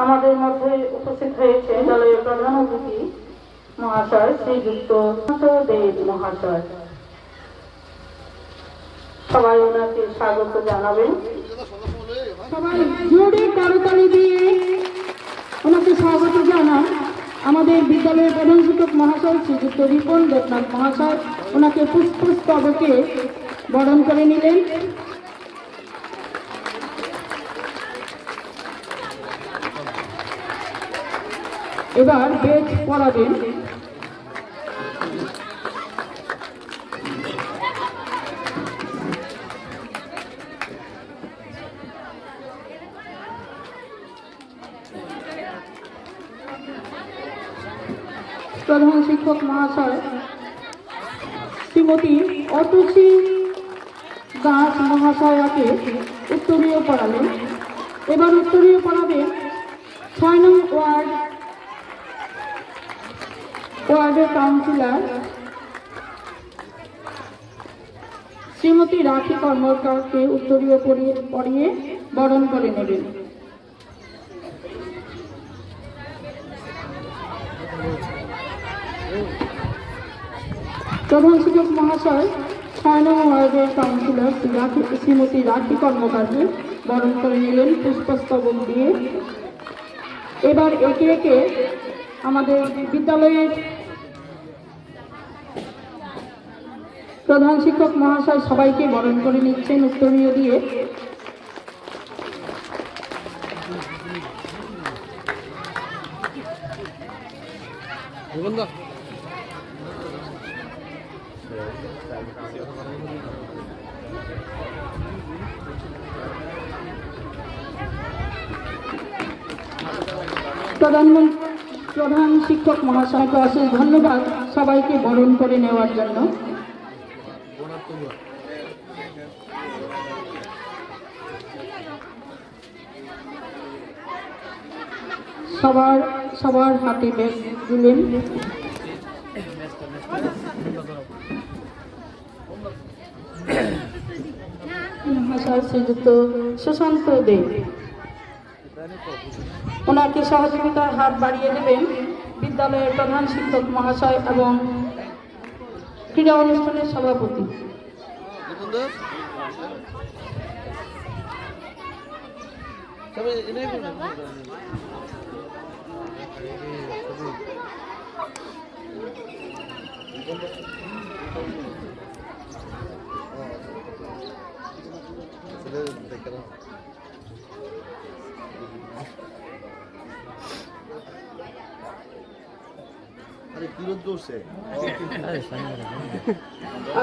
আমাদের মধ্যে উপস্থিত হয়েছে দলের প্রধান অতিথি মহাশয় শ্রীযুক্ত দেব মহাশয়। সবাই ওনাকে স্বাগত জানাবেন। সবাই জোরে করতালি দিয়ে ওনাকে স্বাগত জানান। আমাদের বিদ্যালয়ের প্রধান শিক্ষক মহাশয় শ্রীযুক্ত রিপন দেবনাথ মহাশয় ওনাকে পুষ্পস্তবকে বরণ করে নিলেন। এবার বেজ পড়াবেন। প্রধান শিক্ষক মহাশয় শ্রীমতী অতসী দাস মহাশয়াকে উত্তরীয় পড়ালেন। এবার উত্তরীয় পড়াবেন ৬ নং ওয়ার্ডের কাউন্সিলর শ্রীমতী রাখি কর্মকারকে উত্তরীয় পড়িয়ে বরণ করে নেবেন। প্রধান শিক্ষক মহাশয় ৬ নং ওয়ার্ডের কাউন্সিলর শ্রীমতী রাখি কর্মকারকে বরণ করে নিলেন পুষ্পস্তবক দিয়ে। এবার একে একে আমাদের বিদ্যালয়ের প্রধান শিক্ষক মহাশয় সবাইকে বরণ করে নিচ্ছেন উত্তরীয় দিয়ে। প্রধান শিক্ষক মহাশয়কে অশেষ ধন্যবাদ সবাইকে বরণ করে নেওয়ার জন্য। সবার হাতে ব্যাগ দিলেন। মহাশয় শ্রীযুক্ত সুশান্ত দেব ওনাকে সহযোগিতার হাত বাড়িয়ে দেবেন বিদ্যালয়ের প্রধান শিক্ষক মহাশয় এবং ক্রীড়া অনুষ্ঠানের সভাপতি।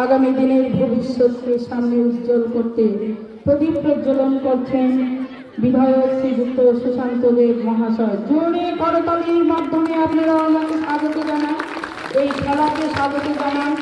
আগামী দিনের ভবিষ্যৎকে সামনে উজ্জ্বল করতে প্রদীপ প্রজ্বলন করছেন বিধায়ক শ্রীযুক্ত সুশান্ত দেব মহাশয়। জোরে করতালির মাধ্যমে আপনারা ওনাকে স্বাগত জানান, এই খেলাকে স্বাগত জানান,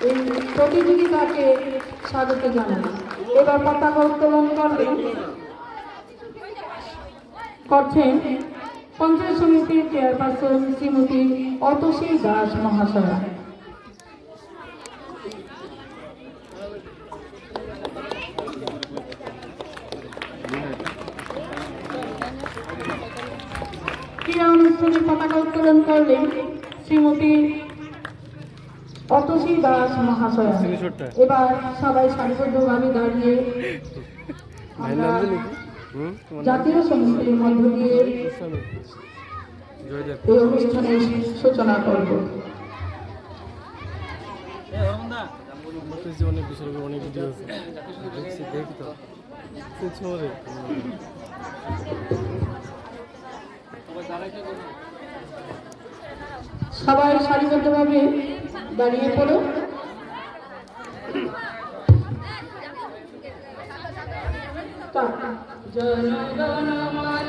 এই প্রতিযোগিতাকে স্বাগত জানান। এবার পতাকা উত্তোলন করছেন পঞ্চায়েত সমিতির চেয়ারপারসন শ্রীমতী অতসী দাস মহাশয়া। ক্রীড়া অনুষ্ঠানে পতাকা উত্তোলন করলেন শ্রীমতী অতসী দাস মহাশয়া। এবার সবাই সারিবদ্ধভাবে দাঁড়িয়ে আমরা জাতীয় সঙ্গীতের মধ্য দিয়ে এই অনুষ্ঠানের সূচনা করব। সবাই সারিবদ্ধভাবে দাঁড়িয়ে পড়ো। জনগণ মন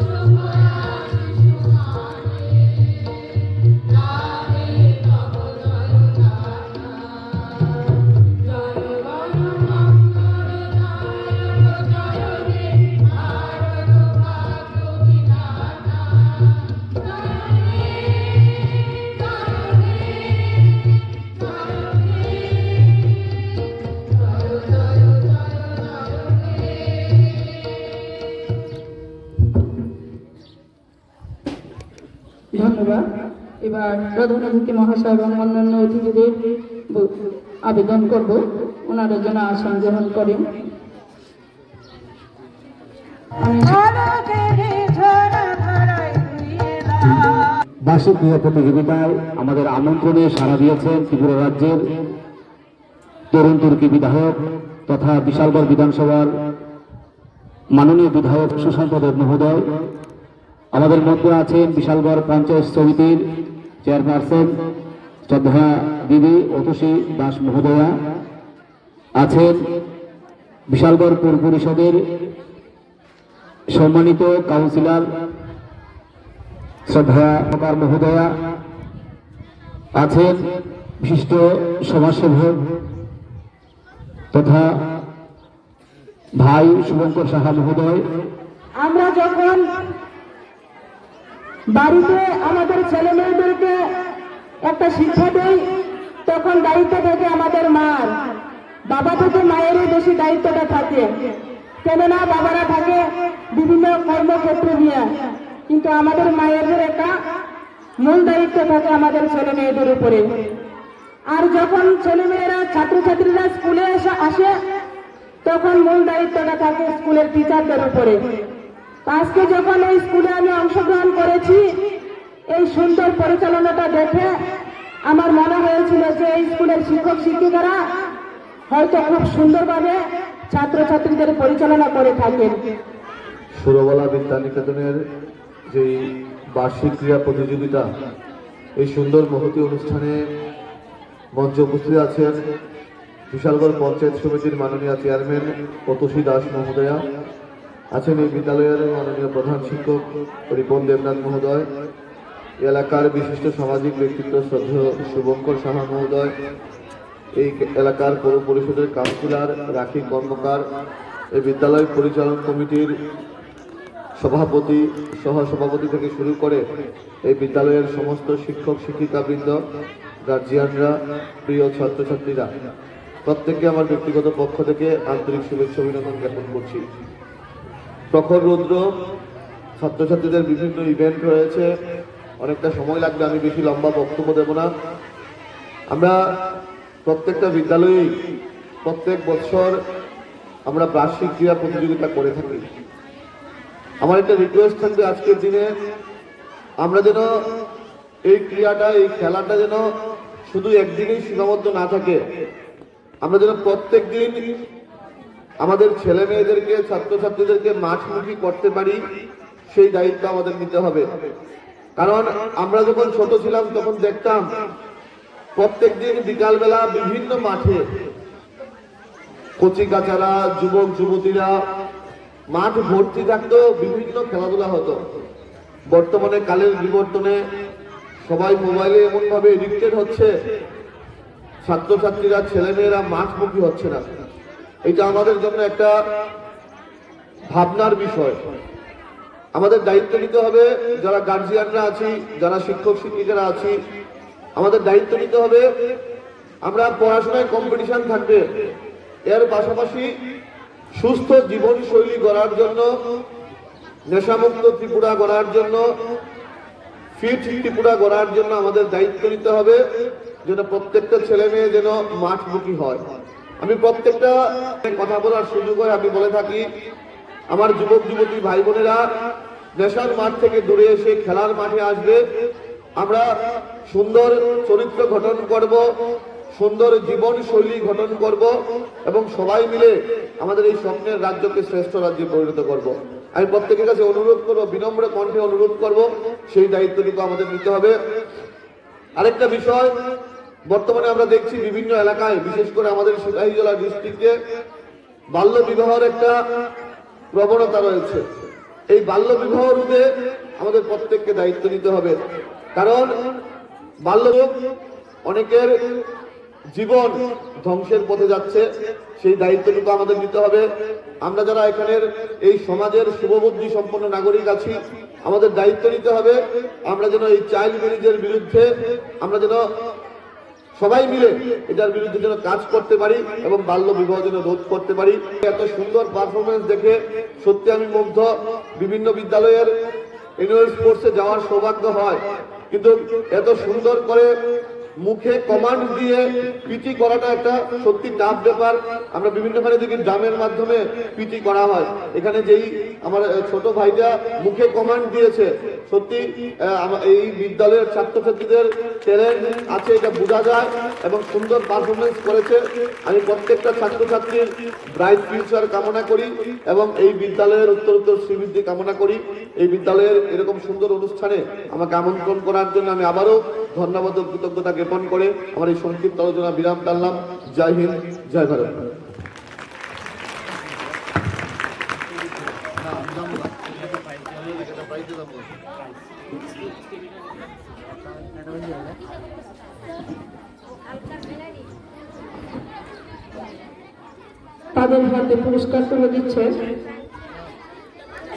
শুভ ধন্যবাদ। এবার প্রধান অতিথি মহাশয় এবং অন্যান্য অতিথিদের আবেদন করব ওনারা যেন আসন গ্রহণ করেন। বার্ষিক ক্রীড়া প্রতিযোগিতায় আমাদের আমন্ত্রণে সাড়া দিয়েছেন ত্রিপুরা রাজ্যের তরুণ তুর্কি বিধায়ক তথা বিশালগড় বিধানসভার মাননীয় বিধায়ক সুশান্ত দেব মহোদয়। আমাদের মধ্যে আছেন বিশালগড় পঞ্চায়েত সমিতির চেয়ারপারসন শ্রদ্ধা দিদি অতসী দাস মহোদয়া, আছেন বিশালগড় পৌর পরিষদের সম্মানিত কাউন্সিলর শ্রদ্ধা মহোদয়া, আছেন বিশিষ্ট সমাজসেবক তথা ভাই শুভঙ্কর সাহা মহোদয়। আমরা যখন বাড়িতে আমাদের ছেলে মেয়েদেরকে একটা শিক্ষা দেই তখন দায়িত্ব থাকে আমাদের মার, বাবা থেকে মায়েরই বেশি দায়িত্বটা থাকে, কেননা বাবারা থাকে বিভিন্ন কর্মক্ষেত্রে নিয়ে, কিন্তু আমাদের মায়েদের একটা মূল দায়িত্ব থাকে আমাদের ছেলে মেয়েদের উপরে। আর যখন ছেলে মেয়েরা ছাত্রছাত্রীরা স্কুলে আসে তখন মূল দায়িত্বটা থাকে স্কুলের টিচারদের উপরে। আজকে যখন এই স্কুলে আমি অংশগ্রহণ করেছি, এই সুন্দর পরিচালনাটা দেখে আমার মনে হয়েছিল যে এই স্কুলের শিক্ষক শিক্ষিকারা হয়তো খুব সুন্দরভাবে ছাত্রছাত্রীদের পরিচালনা করে থাকেন। সুরবালা বিদ্যানিকেতনের যে বার্ষিক ক্রীড়া প্রতিযোগিতা, এই সুন্দর মহতী অনুষ্ঠানে মঞ্চে উপস্থিত আছেন বিশালগড় পঞ্চায়েত সমিতির মাননীয় চেয়ারম্যান অতসী দাস মহোদয়া, আছেন এই বিদ্যালয়ের মাননীয় প্রধান শিক্ষক রিপন দেবনাথ মহোদয়, এলাকার বিশিষ্ট সামাজিক ব্যক্তিত্ব শ্রদ্ধেয় শুভঙ্কর সাহা মহোদয়, এই এলাকার পৌর পরিষদের কাউন্সিলর রাখি কর্মকার, এই বিদ্যালয় পরিচালন কমিটির সভাপতি সহসভাপতি থেকে শুরু করে এই বিদ্যালয়ের সমস্ত শিক্ষক শিক্ষিকাবৃন্দ, গার্জিয়ানরা, প্রিয় ছাত্রছাত্রীরা, প্রত্যেককে আমার ব্যক্তিগত পক্ষ থেকে আন্তরিক শুভেচ্ছা অভিনন্দন জ্ঞাপন করছি। প্রখর রৌদ্র, ছাত্রছাত্রীদের বিভিন্ন ইভেন্ট রয়েছে, অনেকটা সময় লাগবে, আমি বেশি লম্বা বক্তব্য দেব না। আমরা প্রত্যেকটা বিদ্যালয়েই প্রত্যেক বছর আমরা বার্ষিক ক্রীড়া প্রতিযোগিতা করে থাকি। আমার একটা রিকোয়েস্ট থাকবে আজকের দিনে আমরা যেন এই ক্রীড়াটা, এই খেলাটা যেন শুধু একদিনেই সীমাবদ্ধ না থাকে, আমরা যেন প্রত্যেক দিন আমাদের ছেলে মেয়েদেরকে, ছাত্রছাত্রীদেরকে মাঠমুখী করতে পারি, সেই দায়িত্ব আমাদের নিতে হবে। কারণ আমরা যখন ছোট ছিলাম তখন দেখতাম প্রত্যেক দিন বিকালবেলা বিভিন্ন মাঠে কচি কাচারা, যুবক যুবতীরা মাঠ ভর্তি থাকতো, বিভিন্ন খেলাধুলা হতো। বর্তমানে কালের বিবর্তনে সবাই মোবাইলে এমন ভাবে এডিক্টেড হচ্ছে, ছাত্রছাত্রীরা, ছেলেমেয়েরা মাঠমুখী হচ্ছে না। এটা আমাদের জন্য একটা ভাবনার বিষয়। আমাদের দায়িত্ব নিতে হবে, যারা গার্জিয়ানরা আছি, যারা শিক্ষক শিক্ষিকারা আছি, আমাদের দায়িত্ব নিতে হবে। আমরা পড়াশোনায় কম্পিটিশন থাকবে, এর পাশাপাশি সুস্থ জীবনশৈলী গড়ার জন্য, নেশামুক্ত ত্রিপুরা গড়ার জন্য, ফিট ত্রিপুরা গড়ার জন্য আমাদের দায়িত্ব নিতে হবে যেন প্রত্যেকটা ছেলে মেয়ে যেন মাঠমুখী হয়। আমি প্রত্যেকটা কথা বলার সুযোগ হয় আমি বলে থাকি, আমার যুবক যুবতী ভাই বোনেরা নেশার মাঠ থেকে দূরে এসে খেলার মাঠে আসবে। আমরা সুন্দর চরিত্র গঠন করব, সুন্দর জীবন শৈলী গঠন করব এবং সবাই মিলে আমাদের এই স্বপ্নের রাজ্যকে শ্রেষ্ঠ রাজ্যে পরিণত করব। আমি প্রত্যেকের কাছে অনুরোধ করব, বিনম্র কণ্ঠে অনুরোধ করব, সেই দায়িত্বটুকু আমাদের নিতে হবে। আরেকটা বিষয়, বর্তমানে আমরা দেখছি বিভিন্ন এলাকায়, বিশেষ করে আমাদের সিপাহীজলা ডিস্ট্রিক্টে বাল্য বিবাহের একটা প্রবণতা রয়েছে। এই বাল্য বিবাহ রোধে আমাদের প্রত্যেককে দায়িত্ব নিতে হবে, কারণ বাল্য অনেকের জীবন ধ্বংসের পথে যাচ্ছে, সেই দায়িত্বটুকু আমাদের নিতে হবে। আমরা যারা এখানের এই সমাজের শুভবুদ্ধি সম্পন্ন নাগরিক আছি, আমাদের দায়িত্ব নিতে হবে আমরা যেন এই চাইল্ড ম্যারেজের বিরুদ্ধে আমরা যেন সবাই মিলে এটার বিরুদ্ধে যেন কাজ করতে পারি এবং বাল্য বিবাহ যেন রোধ করতে পারি। এত সুন্দর পারফরমেন্স দেখে সত্যি আমি মুগ্ধ। বিভিন্ন বিদ্যালয়ের অ্যানুয়াল স্পোর্টসে যাওয়ার সৌভাগ্য হয়, কিন্তু এত সুন্দর করে মুখে কমান্ড দিয়ে পিটি করাটা একটা সত্যি টাফ ব্যাপার। আমরা বিভিন্নখানে দেখি ড্রামের মাধ্যমে পিটি করা হয়, এখানে যেই আমার ছোট ভাইটা মুখে কমান্ড দিয়েছে, সত্যি এই বিদ্যালয়ের ছাত্রছাত্রীদের ট্যালেন্ট আছে এটা বোঝা যায় এবং সুন্দর পারফরমেন্স করেছে। আমি প্রত্যেকটা ছাত্রছাত্রীর ব্রাইট ফিউচার কামনা করি এবং এই বিদ্যালয়ের উত্তরোত্তর শ্রীবৃদ্ধি কামনা করি। এই বিদ্যালয়ের এরকম সুন্দর অনুষ্ঠানে আমাকে আমন্ত্রণ করার জন্য আমি আবারও ধন্যবাদ ও কৃতজ্ঞতা জ্ঞাপন করে আমার এই সংক্ষিপ্ত আলোচনা বিরাম টানলাম। জয় হিন্দ, জয় ভারত। তাদের হাতে পুরস্কার তুলে দিচ্ছে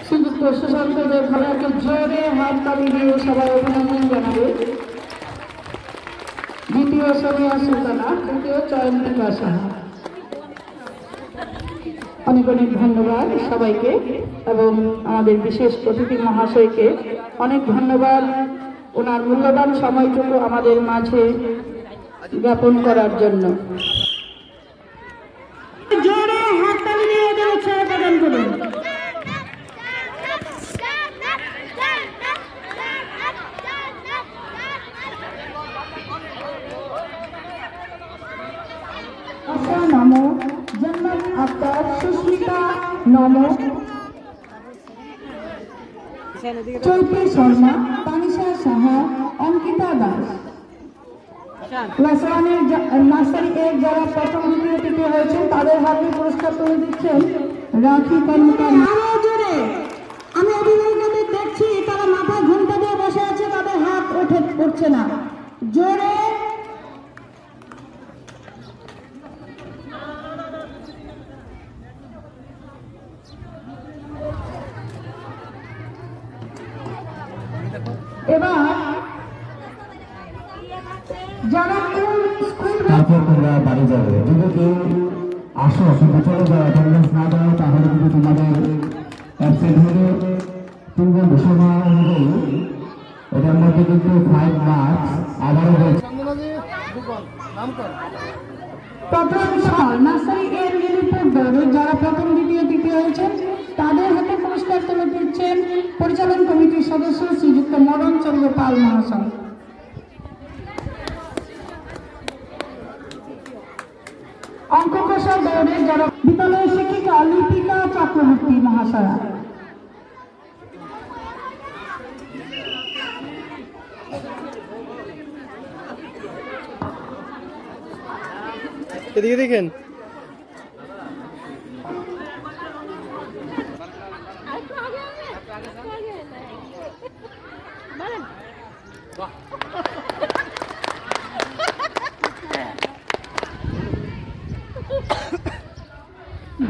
শ্রীযুক্ত সুশান্ত দেব। ভাইয়াকে জোরে হাত তালি দিয়ে সবাই অভিনন্দন জানাবে। দ্বিতীয় সোনিয়া সুলতানা, তৃতীয় চয়ন্তিকা সাহা। অনেক অনেক ধন্যবাদ সবাইকে এবং আমাদের বিশেষ অতিথি মহাশয়কে অনেক ধন্যবাদ ওনার মূল্যবান সময়টুকু আমাদের মাঝে জ্ঞাপন করার জন্য। জোরে হাততালি দিয়ে ওদের উৎসাহ প্রদান করুন। নমো জন্নত আক্তার, সুস্মিতা নমো, চৈত্রী শর্মা, তানিশা সাহা, অঙ্কিতা দাস। ক্লাস ওয়ানের নার্সারি এর যারা প্রথম দ্বিতীয় তৃতীয় হয়েছেন তাদের হাতে পুরস্কার তুলে দিচ্ছেন রাখি কর্মকার। আরো জোরে আমি অভিভাবকদের দেখছি তারা মাথায় ঘুমটা দিয়ে বসে আছে, তাদের হাত উঠছে না। জোরে এবার যারা তারপর তোমরা বাড়ি যাবে। যদি কেউ আসো কিন্তু চলে যাও, অ্যাটেন্ডেন্স না দাও, তাহলে কিন্তু তোমাদের অ্যাবসেন্ট হলে পূর্ব ঘোষণা অনুযায়ী এটার মধ্যে কিন্তু 5 মার্কস আবারও রয়েছে। প্রথম সাল নার্সারি এর লিলিপুর দলের যারা প্রথম দ্বিতীয় তৃতীয় হয়েছেন তাদের হাতে পুরস্কার তুলে দিচ্ছেন পরিচালন কমিটির সদস্য শ্রীযুক্ত মরণ চন্দ্র পাল মহাশয়। অঙ্ক কষা দৌড়ের যারা বিদ্যালয়ের শিক্ষিকা লিপিকা চক্রবর্তী মহাশয়া। এদিকে দেখেন।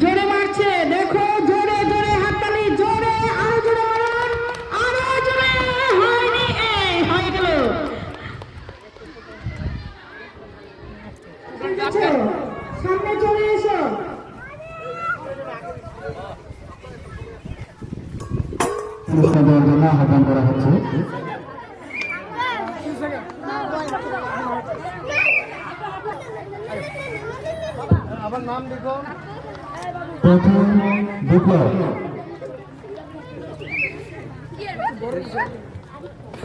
জোরে মারছে, দেখো জোরে জোরে হাততালি, জোরে আরো জোরে মারুন, আরো জোরে। হয়নি, এই হয়ে গেল। সামনে চলে এসো। পুরস্কার দেওয়ার জন্য আহ্বান করা হচ্ছে। আমার নাম দেখো। প্রথম বিপ্লব,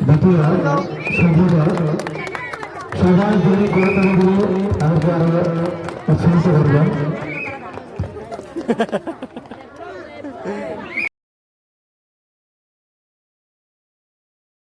দ্বিতীয় সভ্যতা। সবাই জোরে করতালি দিয়ে আমাকে আরো উৎসাহিত করবেন।